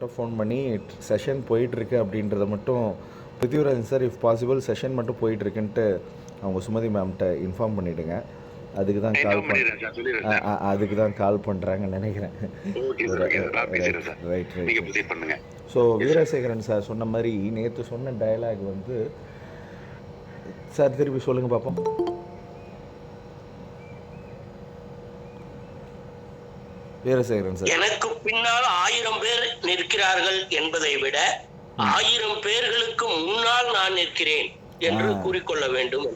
Phone பண்ணி session போயிட்டுருக்கு அப்படின்றத மட்டும் Prithvirajan sir if possible session மட்டும் போயிட்டுருக்குன்ட்டு அவங்க சுமதி மேம்கிட்ட இன்ஃபார்ம் பண்ணிவிடுங்க. அதுக்கு தான் கால் பண்ணுறாங்கன்னு நினைக்கிறேன். ரைட். ஸோ வீரசேகரன் சார் சொன்ன மாதிரி நேற்று சொன்ன டயலாக் வந்து சார் திருப்பி சொல்லுங்கள் பார்ப்போம். வீரசேகரன் சார், எனக்கு பின்னால் 1000 பேர் நிற்கிறார்கள் என்பதை விட 1000 பேர்களுக்கு முன்னால் நான் நிற்கிறேன் என்று கூறிக்கொள்ள வேண்டும்.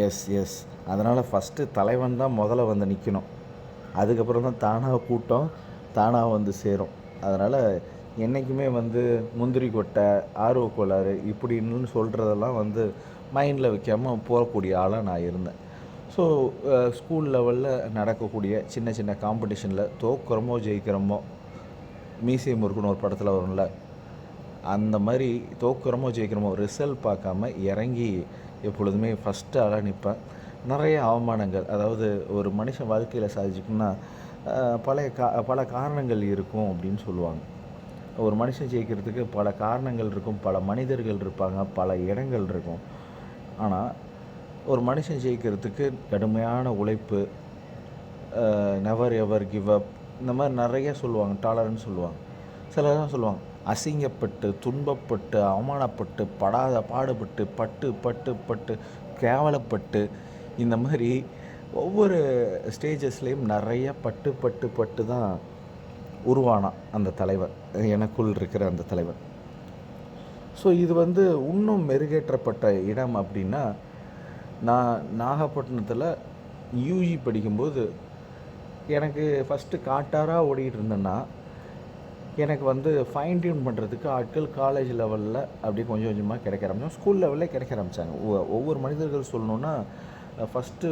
எஸ். அதனால் ஃபஸ்ட்டு தலைவன் தான் முதல்ல வந்து நிற்கணும். அதுக்கப்புறம் தான் தானாக கூட்டம் தானாக வந்து சேரும். அதனால் என்றைக்குமே வந்து முந்திரி கொட்டை, ஆர்வ கோளாறு இப்படின்னு சொல்கிறதெல்லாம் வந்து மைண்டில் வைக்காமல் போகக்கூடிய ஆளாக நான் இருந்தேன். ஸோ ஸ்கூல் லெவலில் நடக்கக்கூடிய சின்ன சின்ன காம்படிஷனில் தோக்குறமோ ஜெயிக்கிறோமோ, மீசியம் இருக்குன்னு ஒரு படத்தில் வரும்ல, அந்த மாதிரி தோக்குறமோ ஜெயிக்கிறோமோ ரிசல்ட் பார்க்காம இறங்கி எப்பொழுதுமே ஃபஸ்ட்டு ஆளாக நிற்பேன். நிறைய அவமானங்கள், அதாவது ஒரு மனுஷன் வாழ்க்கையில் சாதிச்சுக்கணுன்னா பல காரணங்கள் இருக்கும் அப்படின்னு சொல்லுவாங்க. ஒரு மனுஷன் ஜெயிக்கிறதுக்கு பல காரணங்கள் இருக்கும், பல மனிதர்கள் இருப்பாங்க, பல இடங்கள் இருக்கும். ஆனால் ஒரு மனுஷன் ஜெயிக்கிறதுக்கு கடுமையான உழைப்பு, நெவர் எவர் கிவ் அப், இந்த மாதிரி நிறைய சொல்லுவாங்க. டாலரன்ஸ் சொல்லுவாங்க. சிலர்லாம் சொல்லுவாங்க அசிங்கப்பட்டு, துன்பப்பட்டு, அவமானப்பட்டு, படாத பாடுபட்டு, பட்டு பட்டு பட்டு கேவலப்பட்டு, இந்த மாதிரி ஒவ்வொரு ஸ்டேஜஸ்லேயும் நிறைய பட்டு பட்டு பட்டு தான் உருவானான் அந்த தலைவர், எனக்குள் இருக்கிற அந்த தலைவர். ஸோ இது வந்து இன்னும் மெருகேற்றப்பட்ட இடம் அப்படின்னா, நான் நாகப்பட்டினத்தில் யூஜி படிக்கும்போது எனக்கு ஃபஸ்ட்டு காட்டாராக ஓடிக்கிட்டு இருந்தேன்னா, எனக்கு வந்து ஃபைன் டியூன் பண்ணுறதுக்கு ஆட்கள் காலேஜ் லெவலில் அப்படியே கொஞ்சம் கொஞ்சமாக கிடைக்க ஆரம்பித்தோம். ஸ்கூல் லெவலில் கிடைக்க ஆரம்பித்தாங்க. ஒவ்வொரு மனிதர்கள் சொல்லணுன்னா, ஃபஸ்ட்டு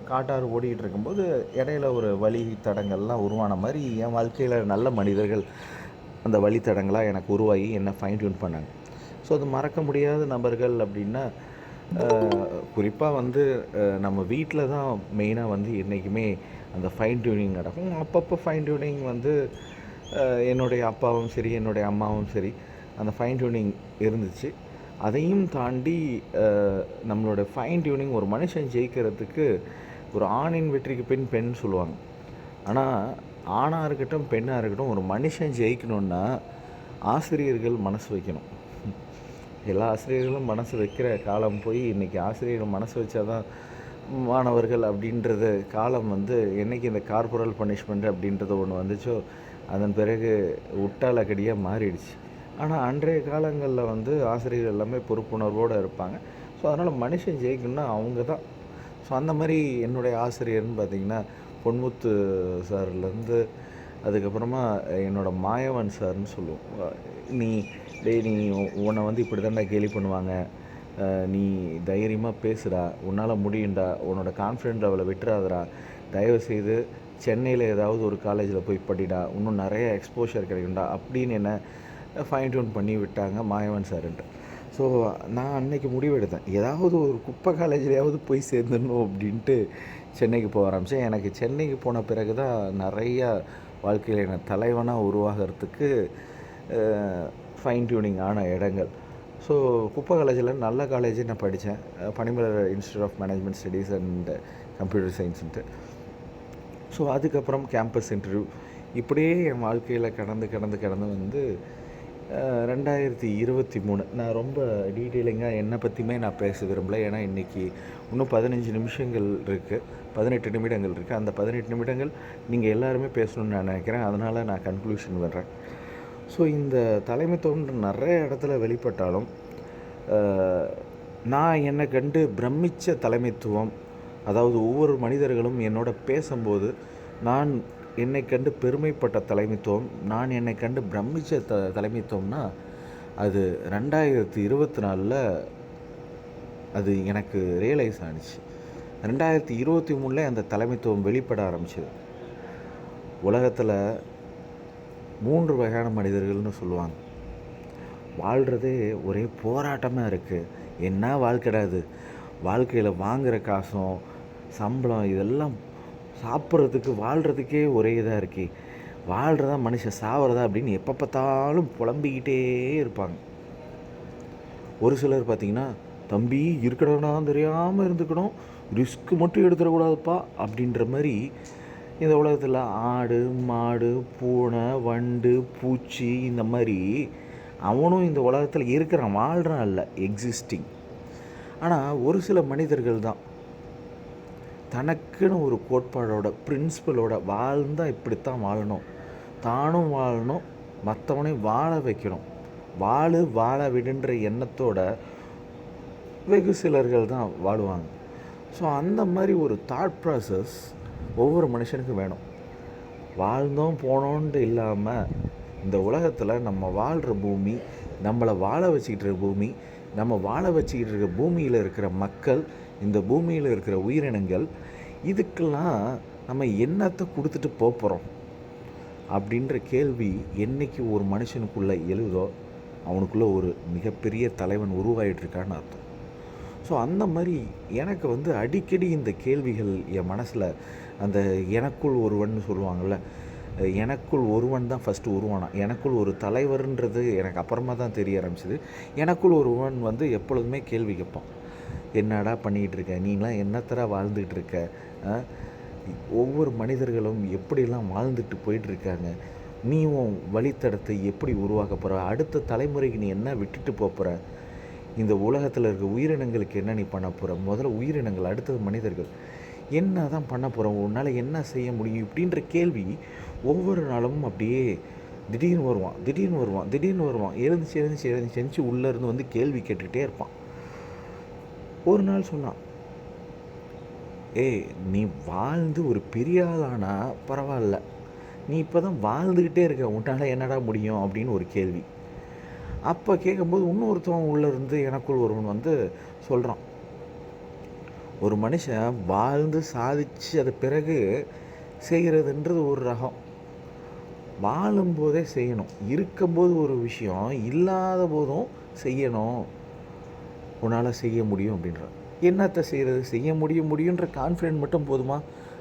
காட்டாறு ஓடிக்கிட்டு இருக்கும்போது இடையில ஒரு வழி தடங்கள்லாம் உருவான மாதிரி என் வாழ்க்கையில் நல்ல மனிதர்கள் அந்த வழித்தடங்களாக எனக்கு உருவாகி என்னை ஃபைன் டியூன் பண்ணாங்க. ஸோ அது மறக்க முடியாத நபர்கள் அப்படின்னா, குறிப்பாக வந்து நம்ம வீட்டில் தான் மெயினாக வந்து என்றைக்குமே அந்த ஃபைன் டியூனிங் நடக்கும். அப்பப்போ ஃபைன் டியூனிங் வந்து என்னுடைய அப்பாவும் சரி, என்னுடைய அம்மாவும் சரி, அந்த ஃபைன் டியூனிங் இருந்துச்சு. அதையும் தாண்டி நம்மளோட ஃபைன் டியூனிங் ஒரு மனுஷன் ஜெயிக்கிறதுக்கு ஒரு ஆணின் வெற்றிக்கு பின் பெண் சொல்லுவாங்க. ஆனால் ஆணாக இருக்கட்டும் பெண்ணாக இருக்கட்டும், ஒரு மனுஷன் ஜெயிக்கணுன்னா ஆசிரியர்கள் மனசு வைக்கணும். எல்லா ஆசிரியர்களும் மனசு வைக்கிற காலம் போய் இன்றைக்கி ஆசிரியர்கள் மனசு வச்சா தான் மாணவர்கள் அப்படின்றது காலம் வந்து என்றைக்கு இந்த கார்பரல் பனிஷ்மெண்ட் அப்படின்றது ஒன்று வந்துச்சோ அதன் பிறகு உட்டாலக்கடியாக மாறிடுச்சு. ஆனால் அன்றைய காலங்களில் வந்து ஆசிரியர்கள் எல்லாமே பொறுப்புணர்வோடு இருப்பாங்க. ஸோ அதனால் மனுஷன் ஜெயிக்கணும்னா அவங்க தான். ஸோ அந்த மாதிரி என்னுடைய ஆசிரியர்னு பார்த்திங்கன்னா பொன்முத்து சார்லேருந்து அதுக்கப்புறமா என்னோடய மாயவன் சார்னு சொல்லுவோம். நீ உன்னை வந்து இப்படி தான்டா கேலி பண்ணுவாங்க, நீ தைரியமாக பேசுடா, உன்னால் முடியும்டா, உன்னோட கான்ஃபிடென்ட் லெவலை விட்டுறாதடா, தயவுசெய்து சென்னையில் ஏதாவது ஒரு காலேஜில் போய் படிடா, இன்னும் நிறைய எக்ஸ்போஷர் கிடைக்கும்டா அப்படின்னு என்னை ஃபைன் டியூன் பண்ணி விட்டாங்க மாயவன் சார்ன்ட்டு. ஸோ நான் அன்றைக்கி முடிவெடுத்தேன், ஏதாவது ஒரு குப்பை காலேஜ்லையாவது போய் சேர்ந்துடணும் அப்படின்ட்டு சென்னைக்கு போக ஆரம்பித்தேன். எனக்கு சென்னைக்கு போன பிறகு தான் நிறையா வாழ்க்கையில் என்னை தலைவனாக உருவாகிறதுக்கு ஃபைன் டியூனிங் ஆன இடங்கள். ஸோ குப்பை காலேஜில் நல்ல காலேஜ் நான் படித்தேன், Panimalar institute of management studies and computer சயின்ஸுன்ட்டு. ஸோ அதுக்கப்புறம் கேம்பஸ் இன்டர்வியூ, இப்படியே என் வாழ்க்கையில் கடந்து வந்து 2023 நான் ரொம்ப டீட்டெயிலிங்காக என்னை பற்றியுமே நான் பேச விரும்பலை. ஏன்னா இன்றைக்கி இன்னும் 15 நிமிஷங்கள் இருக்குது, 18 நிமிடங்கள் இருக்குது. அந்த 18 நிமிடங்கள் நீங்கள் எல்லாருமே பேசணுன்னு நான் நினைக்கிறேன். அதனால் நான் கன்க்ளூஷன் வர்றேன். ஸோ இந்த தலைமைத்துவம் நிறைய இடத்துல வெளிப்பட்டாலும் நான் என்னை கண்டு பிரமித்த தலைமைத்துவம், அதாவது ஒவ்வொரு மனிதர்களும் என்னோட பேசும்போது நான் என்னை கண்டு பெருமைப்பட்ட தலைமைத்துவம், நான் என்னை கண்டு பிரமித்த தலைமைத்துவம்னா அது 2024 அது எனக்கு ரியலைஸ் ஆனிச்சு. 2023 அந்த தலைமைத்துவம் வெளிப்பட ஆரம்பிச்சது. உலகத்தில் 3 வகையான மனிதர்கள்னு சொல்லுவாங்க. வாழ்கிறதே ஒரே போராட்டமாக இருக்குது. என்ன வாழ்க்கைடாது, வாழ்க்கையில் வாங்குகிற காசும் சம்பளம் இதெல்லாம் சாப்பிட்றதுக்கு வாழ்கிறதுக்கே ஒரே இதாக இருக்கே, வாழ்கிறதா மனுஷன், சாவறதா அப்படின்னு எப்போ பார்த்தாலும் புலம்பிக்கிட்டே இருப்பாங்க. ஒரு சிலர் பார்த்திங்கன்னா, தம்பி இருக்கடனா தெரியாமல் இருந்துக்கணும், ரிஸ்க்கு மட்டும் எடுத்துடக்கூடாதுப்பா அப்படின்ற மாதிரி இந்த உலகத்தில் ஆடு, மாடு, பூனை, வண்டு, பூச்சி இந்த மாதிரி அவனும் இந்த உலகத்தில் இருக்கிறான், வாழ்கிறான் இல்லை, எக்ஸிஸ்டிங். ஆனால் ஒரு சில மனிதர்கள் தான் தனக்குன்னு ஒரு கோட்பாடோட, பிரின்சிபலோட வாழ்ந்தால் இப்படித்தான் வாழணும், தானும் வாழணும், மற்றவனையும் வாழ வைக்கணும், வாழ விடுன்ற எண்ணத்தோட வெகு சிலர்கள் தான் வாழுவாங்க. ஸோ அந்த மாதிரி ஒரு தாட் ப்ராசஸ் ஒவ்வொரு மனுஷனுக்கும் வேணும். வாழ்ந்தோம் போனோன்ட்டு இல்லாமல் இந்த உலகத்தில் நம்ம வாழ்கிற பூமி, நம்மளை வாழ வச்சுக்கிட்டு இருக்க பூமி, நம்ம வாழ வச்சுக்கிட்டு இருக்க பூமியில் இருக்கிற மக்கள், இந்த பூமியில் இருக்கிற உயிரினங்கள், இதுக்கெல்லாம் நம்ம என்னத்தை கொடுத்துட்டு போகிறோம் அப்படின்ற கேள்வி என்றைக்கு ஒரு மனுஷனுக்குள்ளே எழுதோ அவனுக்குள்ளே ஒரு மிகப்பெரிய தலைவன் உருவாகிட்டுருக்கான்னு அர்த்தம். ஸோ அந்த மாதிரி எனக்கு வந்து அடிக்கடி இந்த கேள்விகள் என் மனசில், அந்த எனக்குள் ஒருவன் சொல்லுவாங்கள்ல, எனக்குள் ஒருவன் தான் ஃபஸ்ட்டு உருவானான். எனக்குள் ஒரு தலைவர்ன்றது எனக்கு அப்புறமா தான் தெரிய ஆரம்பிச்சிது. எனக்குள் ஒருவன் வந்து எப்பொழுதுமே கேள்வி கேட்பான், என்னடா பண்ணிக்கிட்டு இருக்க, நீலாம் என்னத்தரா வாழ்ந்துக்கிட்டு இருக்க, ஒவ்வொரு மனிதர்களும் எப்படிலாம் வாழ்ந்துட்டு போயிட்டுருக்காங்க, நீ உன் வழித்தடத்தை எப்படி உருவாக்க போகிற, அடுத்த தலைமுறைக்கு நீ என்ன விட்டுட்டு போகிற, இந்த உலகத்தில் இருக்க உயிரினங்களுக்கு என்ன நீ பண்ண போகிற, முதல்ல உயிரினங்கள், அடுத்தது மனிதர்கள், என்ன தான் பண்ண போகிறோம், உன்னால் என்ன செய்ய முடியும் இப்படின்ற கேள்வி ஒவ்வொரு நாளும் அப்படியே திடீர்னு வருவான், எழுந்துச்சு உள்ளேருந்து வந்து கேள்வி கேட்டுக்கிட்டே இருப்பான். ஒரு நாள் சொன்னான், நீ வாழ்ந்து ஒரு பெரிய ஆளானா பரவாயில்ல, நீ இப்போ தான் வாழ்ந்துக்கிட்டே இருக்க, உன்னால் என்னடா முடியும் அப்படின்னு ஒரு கேள்வி. அப்போ கேட்கும்போது இன்னொருத்தவன் உள்ளேருந்து எனக்குள் ஒருவன் வந்து சொல்கிறான், ஒரு மனுஷன் வாழ்ந்து சாதித்து அது பிறகு செய்கிறதுன்றது ஒரு ரகம், வாழும்போதே செய்யணும், இருக்கும்போது ஒரு விஷயம், இல்லாத போதும் செய்யணும், உன்னால் செய்ய முடியும் அப்படின்ற. என்னத்தை செய்கிறது, செய்ய முடியுன்ற கான்ஃபிடென்ட் மட்டும் போதுமா,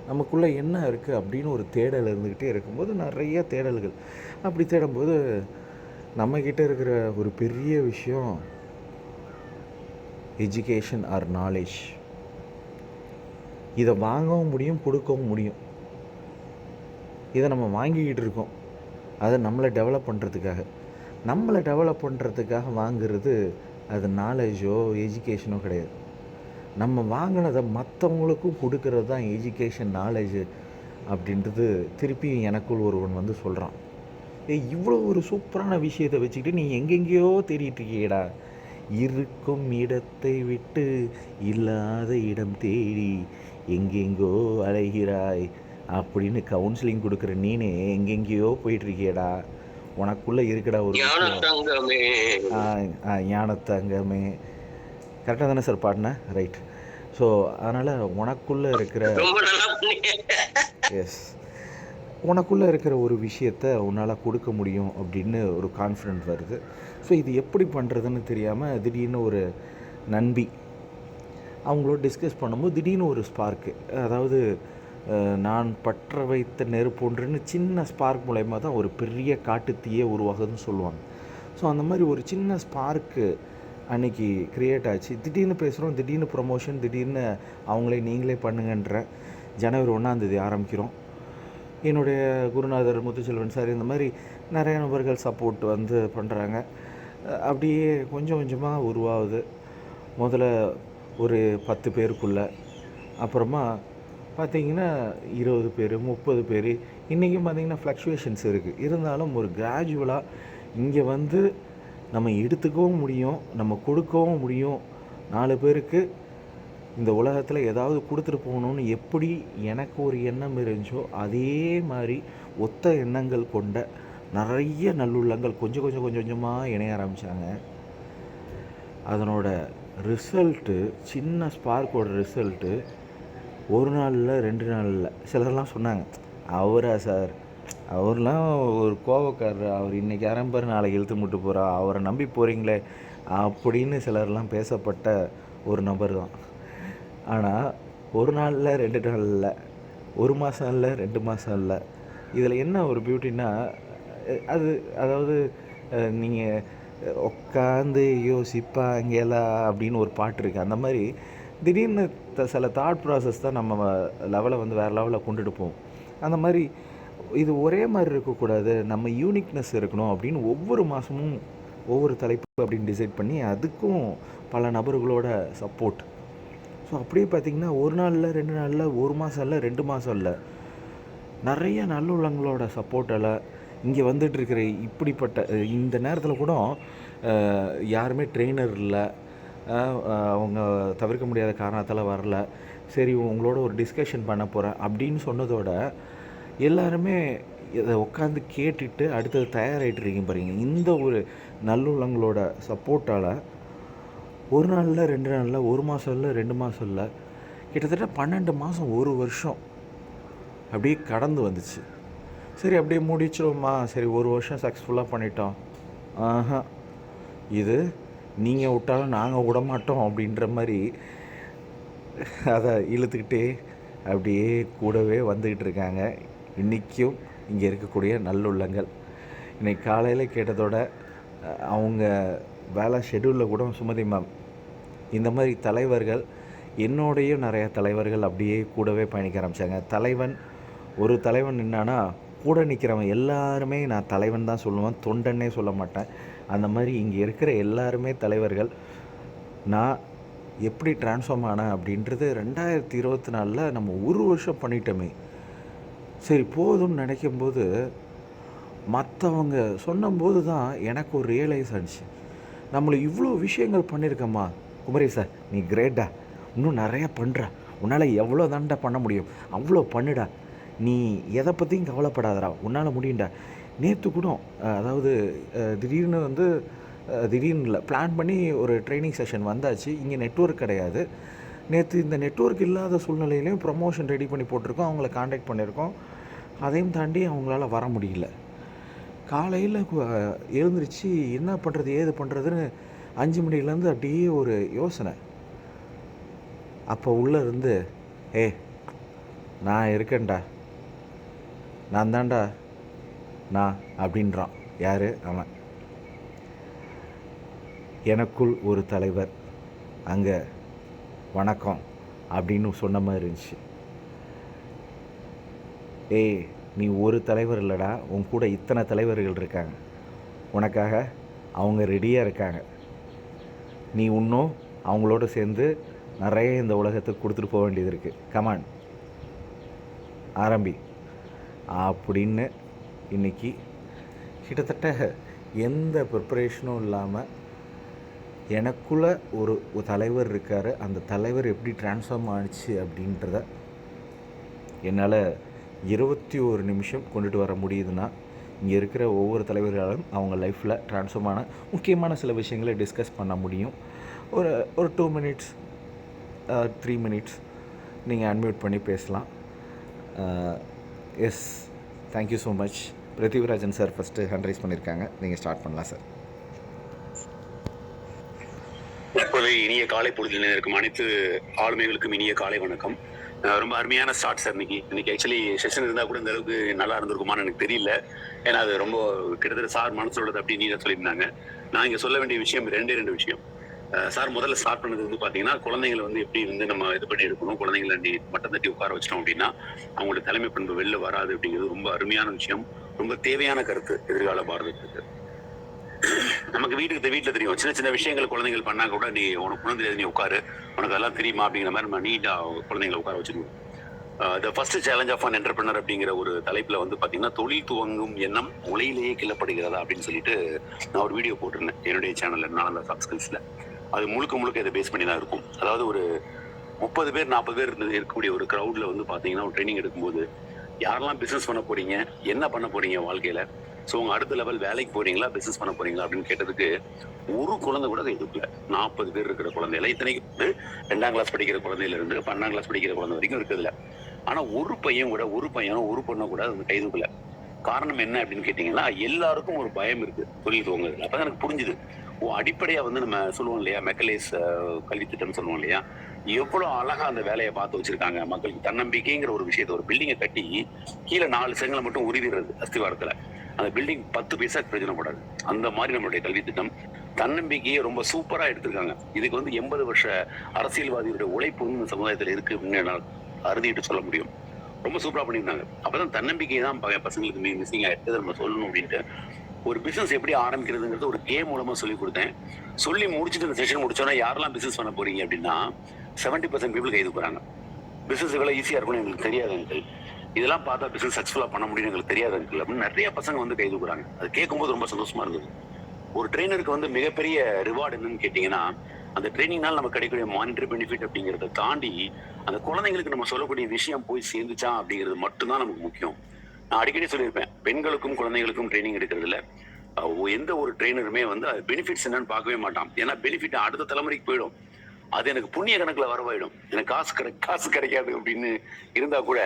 நமக்குள்ளே என்ன இருக்குது அப்படின்னு ஒரு தேடல் இருந்துக்கிட்டே இருக்கும்போது, நிறைய தேடல்கள் அப்படி தேடும்போது நம்மக்கிட்ட இருக்கிற ஒரு பெரிய விஷயம் எஜுகேஷன் ஆர் நாலேஜ். இதை வாங்கவும் முடியும், கொடுக்கவும் முடியும். இதை நம்ம வாங்கிக்கிட்டு இருக்கோம், அதை நம்மளை டெவலப் பண்ணுறதுக்காக வாங்குறது அது நாலேஜோ எஜுகேஷனோ கிடையாது. நம்ம வாங்கினதை மற்றவங்களுக்கும் கொடுக்கறது தான் எஜுகேஷன், நாலேஜு அப்படின்றது திருப்பி எனக்குள் ஒருவன் வந்து சொல்கிறான், இவ்வளோ ஒரு சூப்பரான விஷயத்தை வச்சுக்கிட்டு நீ எங்கெங்கேயோ தேடிட்டு இருக்கியடா, இருக்கும் இடத்தை விட்டு இல்லாத இடம் தேடி எங்கெங்கோ அலைகிறாய் அப்படின்னு கவுன்சிலிங் கொடுக்குற நீனே எங்கெங்கேயோ போயிட்டுருக்கியடா, உனக்குள்ளே இருக்கடா ஒரு ஞானத்தங்கமே. கரெக்டாக தானே சார் பாடினேன்? ரைட். ஸோ அதனால் உனக்குள்ளே இருக்கிற எஸ், உனக்குள்ளே இருக்கிற ஒரு விஷயத்தை உன்னால் கொடுக்க முடியும் அப்படின்னு ஒரு கான்ஃபிடென்ட் வருது. ஸோ இது எப்படி பண்ணுறதுன்னு தெரியாமல் திடீர்னு ஒரு நண்பி அவங்களோட டிஸ்கஸ் பண்ணும்போது திடீர்னு ஒரு ஸ்பார்க்கு, அதாவது நான் பற்ற வைத்த நெருப்பொன்றுன்னு சின்ன ஸ்பார்க் மூலயமா தான் ஒரு பெரிய காட்டுத்தீயே உருவாகுதுன்னு சொல்லுவாங்க. ஸோ அந்த மாதிரி ஒரு சின்ன ஸ்பார்க்கு அன்றைக்கி க்ரியேட் ஆச்சு. திடீர்னு பேசுகிறோம், திடீர்னு ப்ரொமோஷன், திடீர்னு அவங்களே நீங்களே பண்ணுங்கன்ற. ஜனவரி 1 ஆரம்பிக்கிறோம். என்னுடைய குருநாதர் முத்துச்செல்வன் சார், இந்த மாதிரி நிறைய நபர்கள் சப்போர்ட் வந்து பண்ணுறாங்க. அப்படியே கொஞ்சம் கொஞ்சமாக உருவாகுது. முதல்ல ஒரு 10 பேருக்குள்ளே, அப்புறமா பார்த்திங்கன்னா 20 பேர், 30 பேர், இன்றைக்கும் பார்த்திங்கன்னா ஃப்ளக்சுவேஷன்ஸ் இருக்குது. இருந்தாலும் ஒரு கிராஜுவலாக இங்கே வந்து நம்ம எடுத்துக்கவும் முடியும், நம்ம கொடுக்கவும் முடியும். 4 பேருக்கு இந்த உலகத்தில் ஏதாவது கொடுத்துட்டு போகணுன்னு எப்படி எனக்கு ஒரு எண்ணம் இருந்துச்சோ அதே மாதிரி ஒத்த எண்ணங்கள் கொண்ட நிறைய நல்லுள்ளங்கள் கொஞ்சம் கொஞ்சமாக இணைய ஆரம்பித்தாங்க. அதனோட ரிசல்ட்டு, சின்ன ஸ்பார்க்கோட ரிசல்ட்டு 1 நாளில் 2 நாளில். சிலர்லாம் சொன்னாங்க, அவரா சார், அவர்லாம் ஒரு கோவக்காரர், அவர் இன்றைக்கி ஆரம்பிப்பார், நாளைக்கு இழுத்து முட்டு போகிறா, அவரை நம்பி போகிறீங்களே அப்படின்னு சிலர்லாம் பேசப்பட்ட ஒரு நபர் தான். ஆனால் 1 நாளில் 2 நாளில், 1 மாதம் இல்லை, 2 மாதம் இல்லை, இதில் என்ன ஒரு பியூட்டின்னா, அது அதாவது நீங்கள் உட்காந்து யோசிப்பாங்கேலா அப்படின்னு ஒரு பாட்டு இருக்குது. அந்த மாதிரி திடீர்னு சில தாட் ப்ராசஸ் தான் நம்ம லெவலை வந்து வேறு லெவலில் கொண்டுட்டு போகும். அந்த மாதிரி இது ஒரே மாதிரி இருக்கக்கூடாது, நம்ம யூனிக்னஸ் இருக்கணும் அப்படின்னு ஒவ்வொரு மாதமும் ஒவ்வொரு தலைப்பு அப்படின்னு டிசைட் பண்ணி அதுக்கும் பல நபர்களோட சப்போர்ட். ஸோ அப்படியே பார்த்திங்கன்னா ஒரு நாளில் 2 நாளில் 1 மாதம் இல்லை 2 மாதம் இல்லை, நிறைய நல்லுள்ளங்களோட சப்போர்ட்டால் இங்கே வந்துட்டுருக்கிற இப்படிப்பட்ட இந்த நேரத்தில் கூட யாருமே ட்ரெயினர் இல்லை, அவங்க தவிர்க்க முடியாத காரணத்தால் வரல, சரி உங்களோட ஒரு டிஸ்கஷன் பண்ண போகிறேன் அப்படின்னு சொன்னதோட எல்லாருமே இதை உட்காந்து கேட்டுட்டு அடுத்தது தயாராகிட்டுருக்கீங்க பாருங்க. இந்த ஒரு நல்லுள்ளங்களோட சப்போர்ட்டால் ஒரு நாளில் 2 நாளில் 1 மாதம் இல்லை 2 மாதம் இல்லை, கிட்டத்தட்ட 12 மாதம் 1 வருஷம் அப்படியே கடந்து வந்துச்சு. சரி அப்படியே முடிச்சிருவோமா, சரி 1 வருஷம் சக்ஸஸ்ஃபுல்லாக பண்ணிட்டோம். ஆஹா, இது நீங்கள் விட்டாலும் நாங்கள் விட மாட்டோம் அப்படின்ற மாதிரி அதை இழுத்துக்கிட்டே அப்படியே கூடவே வந்துக்கிட்டு இருக்காங்க இன்றைக்கும் இங்கே இருக்கக்கூடிய நல்லுள்ளங்கள். இன்றைக்கி காலையில் கேட்டதோட அவங்க வேலை ஷெடியூலில் கூட சுமதி மேம் இந்த மாதிரி தலைவர்கள், என்னோடையும் நிறையா தலைவர்கள் அப்படியே கூடவே பயணிக்க ஆரம்பித்தாங்க. ஒரு தலைவன் நின்னானா கூட நிற்கிறவன் எல்லாருமே நான் தலைவன் தான் சொல்லுவேன், தொண்டன்னே சொல்ல மாட்டேன். அந்த மாதிரி இங்கே இருக்கிற எல்லாருமே தலைவர்கள். நான் எப்படி ட்ரான்ஸ்ஃபார்ம் ஆனேன் அப்படின்றது 2024 நம்ம 1 வருஷம் பண்ணிட்டோமே, சரி போதும்னு நினைக்கும்போது மற்றவங்க சொன்னபோது தான் எனக்கு ஒரு ரியலைஸ் ஆச்சு, நம்மளை இவ்வளோ விஷயங்கள் பண்ணியிருக்கம்மா குமரேசா, நீ கிரேட்டா, இன்னும் நிறையா பண்ணுறா, உன்னால் எவ்வளோ தான்டா பண்ண முடியும் அவ்வளோ பண்ணுடா, நீ எதை பற்றியும் கவலைப்படாதடா, உன்னால் முடியும்டா. நேற்று கூட அதாவது திடீர்னு இல்லை, பிளான் பண்ணி ஒரு ட்ரைனிங் செஷன் வந்தாச்சு. இங்கே நெட்வொர்க் கிடையாது. நேற்று இந்த நெட்வொர்க் இல்லாத சூழ்நிலையிலையும் ப்ரொமோஷன் ரெடி பண்ணி போட்டிருக்கோம், அவங்கள காண்டாக்ட் பண்ணியிருக்கோம். அதையும் தாண்டி அவங்களால வர முடியல. காலையில் எழுந்திரிச்சு என்ன பண்ணுறது ஏது பண்ணுறதுன்னு 5 மணிலேருந்து அப்படியே ஒரு யோசனை. அப்போ உள்ளே இருந்து நான் இருக்கேன்டா, நான் தான்டா நான் அப்படின்றான். யார் அவன்? எனக்குள் ஒரு தலைவர் அங்கே வணக்கம் அப்படின்னு சொன்ன மாதிரி இருந்துச்சு. நீ ஒரு தலைவர் இல்லைடா, உன் கூட இத்தனை தலைவர்கள் இருக்காங்க, உனக்காக அவங்க ரெடியாக இருக்காங்க, நீ இன்னும் அவங்களோட சேர்ந்து நிறைய இந்த உலகத்துக்கு கொடுத்துட்டு போக வேண்டியது இருக்குது, கமான் ஆரம்பி அப்படின்னு. இன்றைக்கி கிட்டத்தட்ட எந்த ப்ரிப்பரேஷனும் இல்லாமல் எனக்குள்ளே ஒரு தலைவர் இருக்கார், அந்த தலைவர் எப்படி ட்ரான்ஸ்ஃபார்ம் ஆச்சு அப்படின்றத என்னால் 21 நிமிஷம் கொண்டுட்டு வர முடியுதுன்னா, இங்கே இருக்கிற ஒவ்வொரு தலைவர்களாலும் அவங்க லைஃப்பில் ட்ரான்ஸ்ஃபார்ம் ஆன முக்கியமான சில விஷயங்களை டிஸ்கஸ் பண்ண முடியும். ஒரு 2 மினிட்ஸ் 3 மினிட்ஸ் நீங்கள் அன்மியூட் பண்ணி பேசலாம். Yes, thank you so much. Prithvirajan sir first hand raise பண்ணியிருக்காங்க, நீங்கள் ஸ்டார்ட் பண்ணலாம் சார். இப்போது இனிய காலை பொழுதில் இருக்கும் அனைத்து ஆளுமைகளுக்கும் இனிய காலை வணக்கம். ரொம்ப அருமையான ஸ்டார்ட் சார். இன்னைக்கு ஆக்சுவலி செஷன் இருந்தால் கூட இந்த அளவுக்கு நல்லா இருந்திருக்குமான்னு எனக்கு தெரியல. ஏன்னா அது ரொம்ப கிட்டத்தட்ட சார் மனசில் உள்ளது அப்படின்னு நீங்க சொல்லியிருந்தாங்க. நான் இங்கே சொல்ல வேண்டிய விஷயம் 2 விஷயம். சார் முதல்ல ஸ்டார்ட் பண்ணது வந்து பார்த்தீங்கன்னா, குழந்தைங்களை வந்து எப்படி வந்து நம்ம இது பண்ணி எடுக்கணும், குழந்தைங்களை மட்டம் தட்டி உட்கார வச்சிட்டோம் அப்படின்னா அவங்களோட தலைமை பண்பு வெளில வராது அப்படிங்கிறது ரொம்ப அருமையான விஷயம், ரொம்ப தேவையான கருத்து எதிர்கால பாரதத்துக்கு. நமக்கு வீட்டில் தெரியும், சின்ன சின்ன விஷயங்கள் குழந்தைகள் பண்ணா கூட நீ உனக்கு குழந்தை தெரியாது, நீ உட்காரு, உனக்கு அதெல்லாம் தெரியுமா அப்படிங்கிற மாதிரி நம்ம நீட்டா குழந்தைங்களை உட்கார வச்சிருக்கோம். The first challenge of an entrepreneur அப்படிங்கிற ஒரு தலைப்புல வந்து பாத்தீங்கன்னா, தொழில் துவங்கும் எண்ணம் முளையிலேயே கிளப்படுகிறதா அப்படின்னு சொல்லிட்டு நான் ஒரு வீடியோ போட்டிருந்தேன் என்னுடைய சேனல்ல, நாலந்தா சாஃப்ட் ஸ்கில்ஸ்ல. அது முழுக்க இதை பேஸ் பண்ணி தான் இருக்கும். அதாவது ஒரு 30 பேர் 40 பேர் இருக்கக்கூடிய ஒரு கிரௌட்ல வந்து பாத்தீங்கன்னா, ஒரு ட்ரைனிங் எடுக்கும்போது யாரெல்லாம் பிசினஸ் பண்ண போறீங்க, என்ன பண்ண போறீங்க வாழ்க்கையில, ஸோ உங்க அடுத்த லெவல் வேலைக்கு போறீங்களா, பிசினஸ் பண்ண போறீங்களா அப்படின்னு கேட்டதுக்கு ஒரு குழந்தை கூட கை தூக்கல. 40 பேர் இருக்கிற குழந்தைல, இத்தனைக்கு 2ஆம் கிளாஸ் படிக்கிற குழந்தையில இருந்து 12ஆம் கிளாஸ் படிக்கிற குழந்தை வரைக்கும் இருக்குதுல. ஆனா ஒரு பையனும் ஒரு பொண்ணை கூட அது கை தூக்கல. காரணம் என்ன அப்படின்னு கேட்டீங்கன்னா, எல்லாருக்கும் ஒரு பயம் இருக்கு தொழில் துவங்குறதுல. அப்பதான் எனக்கு புரிஞ்சுது. அடிப்படையா வந்து நம்ம சொல்லுவோம் இல்லையா, மெக்கலேஸ் கல்வி திட்டம் சொல்லுவோம் இல்லையா, எவ்வளவு அழகா அந்த வேலையை பார்த்து வச்சிருக்காங்க. மக்களுக்கு தன்னம்பிக்கைங்கிற ஒரு விஷயத்த, ஒரு பில்டிங்கை கட்டி கீழே 4 செங்கலை மட்டும் உருவிடுறது அஸ்திவாரத்துல, அந்த பில்டிங் 10 பைசா பிரயோஜனப்படாது. அந்த மாதிரி நம்மளுடைய கல்வி திட்டம் தன்னம்பிக்கையை ரொம்ப சூப்பரா எடுத்திருக்காங்க. இதுக்கு வந்து 80 வருஷ அரசியல்வாதியுடைய உழைப்பு வந்து இந்த சமுதாயத்துல இருக்கு அப்படின்னு என்னால் அறுதிட்டு சொல்ல முடியும். ரொம்ப சூப்பரா பண்ணியிருந்தாங்க. அப்பதான் தன்னம்பிக்கை தான் பசங்களுக்கு மிஸ்ஸிங் ஆயிடுது, நம்ம சொல்லணும் அப்படின்ட்டு ஒரு பிசினஸ் எப்படி ஆரம்பிக்கிறதுங்கிறது ஒரு கேம் மூலமா சொல்லி கொடுத்தேன். சொல்லி முடிச்சுட்டு இந்த செஷன் முடிச்சோன்னா யாரெல்லாம் பிசினஸ் பண்ண போறீங்க அப்படின்னா 70% பீப்புள் கைது போறாங்க. பிசினஸ் எவ்வளவு ஈஸியா இருக்கும்னு எங்களுக்கு தெரியாது அங்கிள், இதெல்லாம் பார்த்தா பிசினஸ் சக்சஸ்ஃபுல்லா பண்ண முடியும்னு எங்களுக்கு தெரியாது அங்கிள் அப்படின்னு நிறைய பசங்க வந்து கைது போறாங்க. அது கேட்கும்போது ரொம்ப சந்தோஷமா இருந்தது. ஒரு ட்ரெயினருக்கு வந்து மிகப்பெரிய ரிவார்டு என்னன்னு கேட்டீங்கன்னா, அந்த ட்ரைனிங்னால நமக்கு கிடைக்கக்கூடிய மானிட்டரி பெனிஃபிட் அப்படிங்கிறத தாண்டி அந்த குழந்தைங்களுக்கு நம்ம சொல்லக்கூடிய விஷயம் போய் சேர்ந்துச்சா அப்படிங்கிறது மட்டும்தான் நமக்கு முக்கியம். நான் அடிக்கடி சொல்லியிருப்பேன், பெண்களுக்கும் குழந்தைகளுக்கும் ட்ரைனிங் எடுக்கிறதுல எந்த ஒரு ட்ரெயினருமே வந்து அது பெனிஃபிட்ஸ் என்னன்னு பார்க்கவே மாட்டான். ஏன்னா பெனிஃபிட் அடுத்த தலைமுறைக்கு போயிடும், அது எனக்கு புண்ணிய கணக்குல வரவாயிடும், எனக்கு காசு கிடைக்காது அப்படின்னு இருந்தா கூட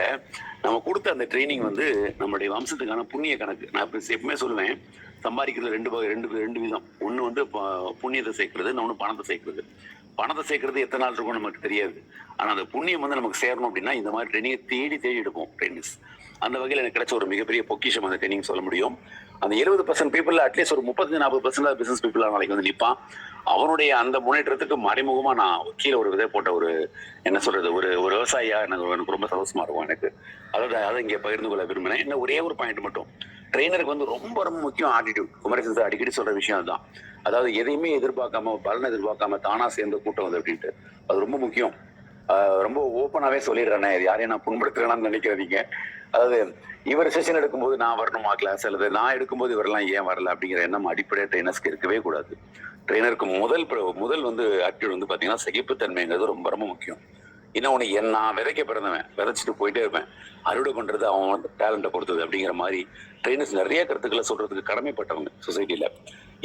நம்ம கொடுத்த அந்த ட்ரைனிங் வந்து நம்மளுடைய வம்சத்துக்கான புண்ணிய கணக்கு. நான் எப்பவுமே சொல்லுவேன், சம்பாதிக்கிறது ரெண்டு விதம். ஒன்று வந்து புண்ணியத்தை சேர்க்கறது, இன்னொன்று பணத்தை சேர்க்கறது. பணத்தை சேர்க்கறது எத்தனை நாள் இருக்கும் நமக்கு தெரியாது, ஆனா அந்த புண்ணியம் வந்து நமக்கு சேரணும் அப்படின்னா இந்த மாதிரி ட்ரைனிங்கை தேடி எடுப்போம் ட்ரைனிங்ஸ். அந்த வகையில் எனக்கு கிடைச்ச ஒரு மிகப்பெரிய பொக்கிஷம் அந்த ட்ரைனிங் சொல்ல முடியும். அந்த 70% பீப்புள் அட்லீஸ்ட் ஒரு 35-40% பிசினஸ் பீப்புள் நாளைக்கு வந்து நிற்பான். அவனுடைய அந்த முன்னேற்றத்துக்கு மறைமுகமா நான் கீழே ஒரு விதை போட்ட ஒரு என்ன சொல்றது ஒரு விவசாயியா எனக்கு ரொம்ப சந்தோஷமா இருக்கும் எனக்கு. அதை இங்கே பகிர்ந்து கொள்ள விரும்பினேன். என்ன ஒரே ஒரு பாயிண்ட் மட்டும், ட்ரெயினருக்கு வந்து ரொம்ப ரொம்ப முக்கியம் ஆட்டிடியூட். குமரேசன் சார் அடிக்கடி சொல்ற விஷயம் அதுதான். அதாவது எதையுமே எதிர்பார்க்காம, பலனை எதிர்பார்க்காம தானா சேர்ந்த கூட்டம் அது அப்படின்ட்டு, அது ரொம்ப முக்கியம். ரொம்ப ஓப்பனாவே சொல்லிடுறேன், இது யாரையும் நான் புண்படுத்துறேன்னு நினைக்காதீங்க. அதாவது இவர் செஷன் எடுக்கும்போது நான் வரணுமா கிளாஸ், அல்லது நான் எடுக்கும்போது இவரெல்லாம் ஏன் வரல அப்படிங்கிற எண்ணம் அடிப்படையாக ட்ரெயினர்ஸ்க்கு இருக்கவே கூடாது. ட்ரெயினருக்கு முதல் வந்து ஆட்டிடியூட் வந்து பார்த்தீங்கன்னா சகிப்புத்தன்மைங்கிறது ரொம்ப ரொம்ப முக்கியம். இன்னொன்று, நான் விதைக்க பிறந்தவன், விதைச்சிட்டு போயிட்டே இருப்பேன், அறுவடை பண்ணுறது அவன் டேலண்ட்டை பொறுத்தது அப்படிங்கிற மாதிரி ட்ரெயினர்ஸ் நிறைய கருத்துக்களை சொல்றதுக்கு கடமைப்பட்டவங்க சொசைட்டியில்.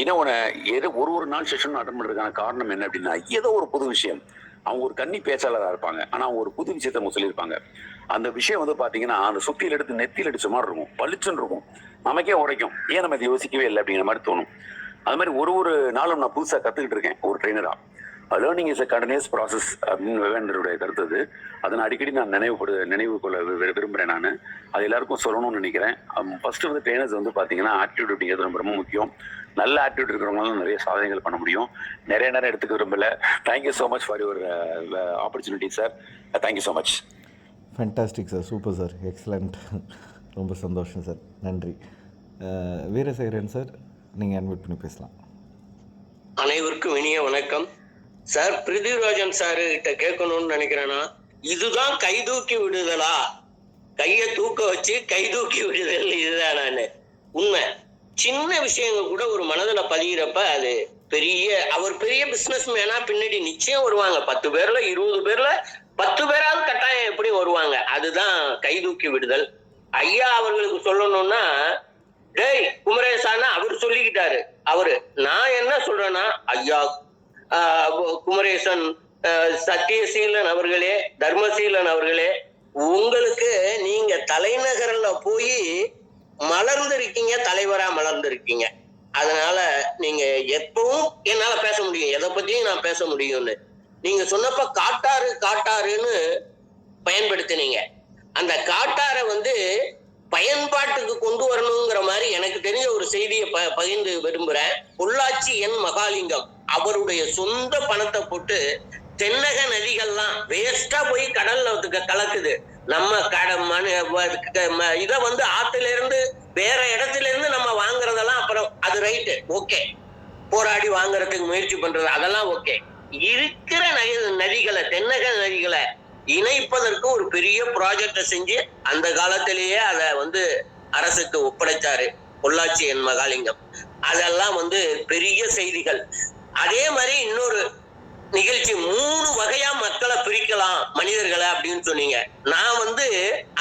இன்னொன்று, ஒரு நாள் செஷன் அட்டன் பண்ணுறதுக்கான காரணம் என்ன அப்படின்னா, ஏதோ ஒரு புது விஷயம், அவங்க ஒரு கன்னி பேச்சாளராக இருப்பாங்க, ஆனால் அவங்க ஒரு புது விஷயத்த அவங்க சொல்லியிருப்பாங்க. அந்த விஷயம் வந்து பார்த்தீங்கன்னா அந்த சுத்தியில் எடுத்து நெத்தியில் அடிச்ச மாதிரி இருக்கும், பளிச்சுன்னு இருக்கும், நமக்கே உரைக்கும், ஏன் நம்ம இதை யோசிக்கவே இல்லை அப்படிங்கிற மாதிரி தோணும். அது மாதிரி ஒரு நாளும் நான் புதுசாக கற்றுக்கிட்டு இருக்கேன் ஒரு ட்ரெயினராக. Learning is a continuous process அப்படின்னு விவேகானந்தருடைய கருத்து அது. அதை நான் அடிக்கடி நான் நினைவு கொள்ள விரும்புகிறேன். நான் அது எல்லாருக்கும் சொல்லணும்னு நினைக்கிறேன். ஃபர்ஸ்ட் வந்து ட்ரெயினர்ஸ் வந்து பார்த்தீங்கன்னா ஆட்டிடியூட் அப்படிங்கிறது ரொம்ப ரொம்ப முக்கியம். நல்ல ஆட்டிடியூட் இருக்கிறவங்களால நிறைய சாதனைகள் பண்ண முடியும். நிறைய நேரம் எடுத்துக்க விரும்பல. Thank you so much for your opportunity sir. Thank you so much. Fantastic sir, super sir, excellent. ரொம்ப சந்தோஷம் சார், நன்றி. வீரசேகரன் சார், நீங்கள் அட்மிட் பண்ணி பேசலாம். அனைவருக்கும் இனிய வணக்கம் சார். பிருத்திவிராஜன் சாரு கிட்ட கேட்கணும்னு நினைக்கிறேன்னா, இதுதான் கை தூக்கி விடுதலா? கையை தூக்க வச்சு கை தூக்கி விடுதல் இதுதான். நான் உண்மை சின்ன விஷயங்கள் கூட ஒரு மனதுல பதிகிறப்ப அது அவர் பெரிய பிசினஸ் மேனா பின்னாடி நிச்சயம் வருவாங்க. 10 பேர்ல 20 பேர்ல 10 பேராவது கட்டாயம் எப்படி வருவாங்க. அதுதான் கை தூக்கி விடுதல். ஐயா அவர்களுக்கு சொல்லணும்னா, டேய் குமரேசானா அவர் சொல்லிக்கிட்டாரு. நான் என்ன சொல்றேன்னா, ஐயா குமரேசன், சத்தியசீலன் அவர்களே, தர்மசீலன் அவர்களே, உங்களுக்கு நீங்க தலைநகர்ல போய் மலர்ந்திருக்கீங்க, தலைவரா மலர்ந்திருக்கீங்க. அதனால நீங்க எப்பவும் என்னால பேச முடியும், எதை பத்தியும் நான் பேச முடியும்னு நீங்க சொன்னப்ப காட்டாருன்னு பயன்படுத்தினீங்க. அந்த காட்டாரை வந்து பயன்பாட்டுக்கு கொண்டு வரணுங்கிற மாதிரி எனக்கு தெரிஞ்ச ஒரு செய்தியை பகிர்ந்து விரும்புறேன். பொள்ளாச்சி என் மகாலிங்கம் அவருடைய சொந்த பணத்தை போட்டு தென்னக நதிகள்லாம் வேஸ்டா போய் கடல்ல கலக்குது. நம்ம இத வந்து ஆத்துல இருந்து வேற இடத்துல இருந்து நம்ம வாங்குறதெல்லாம் அப்புறம் அது ரைட்டு, ஓகே, போராடி வாங்குறதுக்கு முயற்சி பண்றது அதெல்லாம் ஓகே. இருக்கிற நதிகளை, தென்னக நதிகளை இணைப்பதற்கு ஒரு பெரிய ப்ராஜெக்ட செஞ்சு அந்த காலத்திலேயே அதை வந்து அரசுக்கு ஒப்படைச்சாரு பொள்ளாச்சி என் மகாலிங்கம். அதெல்லாம் வந்து பெரிய செய்திகள். அதே மாதிரி இன்னொரு நிகழ்ச்சி, 3 வகையா மக்களை பிரிக்கலாம் மனிதர்களை அப்படின்னு சொன்னீங்க. நான் வந்து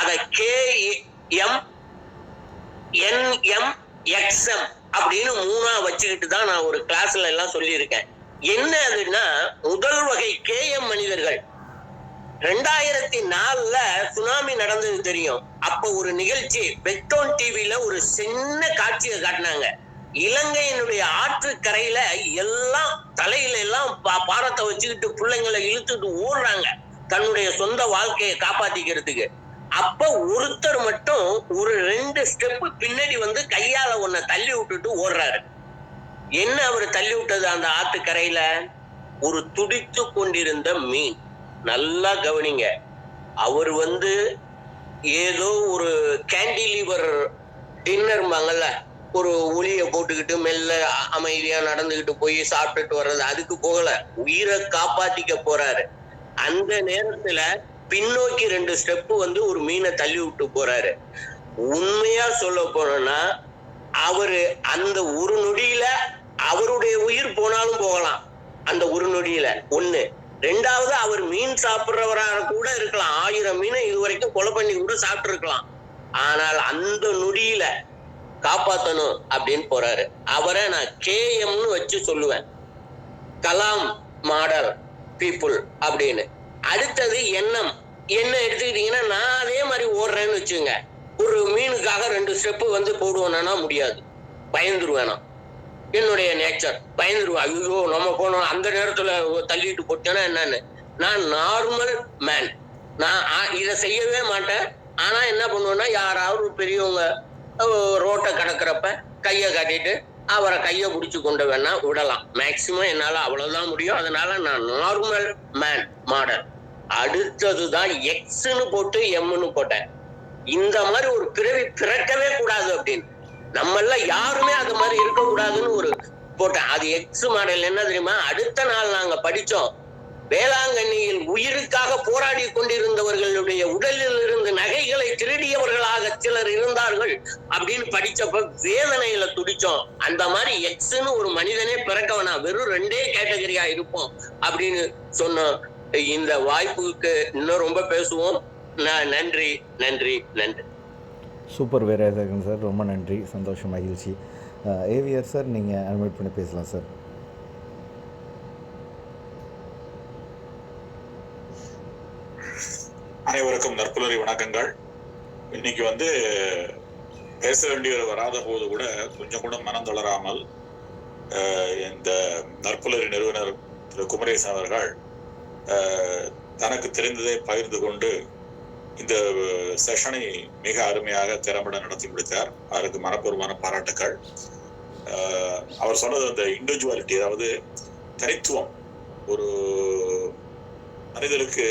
அதை KMNMXM அப்படின்னு 3ஆ வச்சுக்கிட்டு தான் நான் ஒரு கிளாஸ்ல எல்லாம் சொல்லியிருக்கேன். என்ன அதுன்னா, முதல் வகை KM மனிதர்கள், 2004 சுனாமி நடந்தது தெரியும். அப்ப ஒரு நிகழ்ச்சி பெக்டோன் டிவில ஒரு சின்ன காட்சியை காட்டினாங்க. இலங்கையினுடைய ஆற்று கரையில எல்லாம் தலையில எல்லாம் பாரத்தை வச்சுக்கிட்டு பிள்ளைங்களை இழுத்துட்டு ஓடுறாங்க தன்னுடைய சொந்த வாழ்க்கையை காப்பாத்திக்கிறதுக்கு. அப்ப ஒருத்தர் மட்டும் ஒரு 2 ஸ்டெப் பின்னாடி வந்து கையால ஒன்ன தள்ளி விட்டுட்டு ஓடுறாரு. என்ன அவர் தள்ளி விட்டது அந்த ஆத்து கரையில? ஒரு துடித்து கொண்டிருந்த மீன். நல்லா கவனிங்க. அவர் வந்து ஏதோ ஒரு கேண்டிலிவர் டின்னர்பாங்கல்ல, ஒரு ஒளிய போட்டுக்கிட்டு மெல்ல அமைதியா நடந்துகிட்டு போய் சாப்பிட்டுட்டு வர்றது, அதுக்கு போகல. உயிரை காப்பாத்திக்க போறாரு. அந்த நேரத்துல பின்னோக்கி 2 ஸ்டெப் வந்து ஒரு மீனை தள்ளி விட்டு போறாரு. உண்மையா சொல்ல போனோம்னா அவரு அந்த ஒரு நொடியில அவருடைய உயிர் போனாலும் போகலாம். அந்த ஒரு நொடியில ஒண்ணு. 2வது அவர் மீன் சாப்பிடுறவராக கூட இருக்கலாம். 1000 மீனை இதுவரைக்கும் கொலை பண்ணி கூட சாப்பிட்டு இருக்கலாம். ஆனால் அந்த நொடியில காப்பாத்தணும் அப்படின்னு போறாரு. அவரை நான் KMன்னு வச்சு சொல்லுவேன், கலாம் மாடல் பீப்புள் அப்படின்னு. அடுத்தது எண்ணம். என்ன எடுத்துக்கிட்டீங்கன்னா, நான் அதே மாதிரி ஓடுறேன்னு வச்சுங்க, ஒரு மீனுக்காக 2 ஸ்டெப் வந்து போடுவேனா? முடியாது, பயந்துருவேனா. என்னுடைய நேச்சர் பயந்துருவேன். ஐயோ நம்ம போனோம் அந்த நேரத்துல தள்ளிட்டு போட்டேன்னா என்னன்னு. நான் நார்மல் மேன். நான் இதை செய்யவே மாட்டேன். ஆனா என்ன பண்ணுவேன்னா, யாராவது பெரியவங்க ரோட்டை கடக்கிறப்ப கையை காட்டிட்டு அவரை கையை பிடிச்சு கொண்டு வேணா விடலாம். மேக்சிமம் என்னால அவ்வளவுதான் முடியும். அதனால நான் நார்மல் மேன் மாடல். அடுத்ததுதான் எக்ஸ்ன்னு போட்டு எம்னு போட்டேன். இந்த மாதிரி ஒரு பிறவி பிறக்கவே கூடாது அப்படின்னு. நம்மள யாருமே அது மாதிரி இருக்க கூடாதுன்னு ஒரு போட்டேன். அது எக்ஸ் மாடல். என்ன தெரியுமா? அடுத்த நாள் நாங்க படிச்சோம், வேளாங்கண்ணியில் உயிருக்காக போராடி கொண்டிருந்தவர்களுடைய உடலில் இருந்து நகைகளை திருடியவர்களாக சிலர் இருந்தார்கள் அப்படின்னு படிச்சப்ப வேதனையில துடிச்சோம். அந்த மாதிரி எக்ஸ்ன்னு ஒரு மனிதனே பிறக்க வேணாம், வெறும் 2 கேட்டகரியா இருப்போம் அப்படின்னு சொன்னோம். இந்த வாய்ப்புக்கு இன்னும் ரொம்ப பேசுவோம். நன்றி நன்றி நன்றி. சூப்பர் வீரராகவன் சார், ரொம்ப நன்றி, சந்தோஷம், மகிழ்ச்சி. ஏவிஆர் சார், நீங்கள் அட்மிட் பண்ணி பேசலாம் சார். அனைவருக்கும் நற்புலரி வணக்கங்கள். இன்னைக்கு வந்து பேச வேண்டியவர் வராத போது கூட கொஞ்சம் கூட மனம் தளராமல் இந்த நற்புலரி நிறுவனர் திரு குமரேசன் அவர்கள் தனக்கு தெரிந்ததை பகிர்ந்து கொண்டு இந்த செஷனை மிக அருமையாக திறம்பட நடத்தி முடித்தார். அவருக்கு மனப்பூர்வமான பாராட்டுக்கள். அவர் சொன்னது அந்த இண்டிவிஜுவாலிட்டி, அதாவது தனித்துவம், ஒரு மனிதருக்கு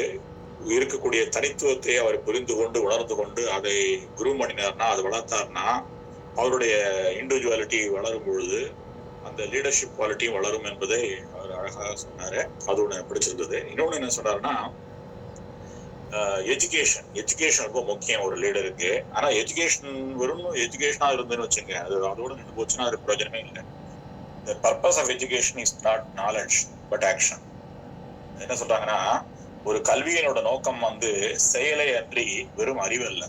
இருக்கக்கூடிய தனித்துவத்தை அவர் புரிந்து கொண்டு உணர்ந்து கொண்டு அதை குரு பண்ணினார்னா, அதை வளர்த்தார்னா, அவருடைய இண்டிவிஜுவாலிட்டி வளரும் பொழுது அந்த லீடர்ஷிப் குவாலிட்டியும் வளரும் என்பதை அவர் அழகாக சொன்னாரு. அது ஒண்ணு பிடிச்சிருந்தது. இன்னொன்னு என்ன சொன்னாருன்னா, எஜுகேஷன் ரொம்ப முக்கியம் ஒரு லீடருக்கு. ஆனா எஜுகேஷன் வெறும் எஜுகேஷனா இருந்துன்னு வச்சுங்க, அது அதோட நின்று போச்சுன்னா அது பிரயோஜனமே இல்லை. The purpose of education is not knowledge but action. என்ன சொல்றாங்கன்னா, ஒரு கல்வியினோட நோக்கம் வந்து செயலை அன்றி வெறும் அறிவு அல்ல.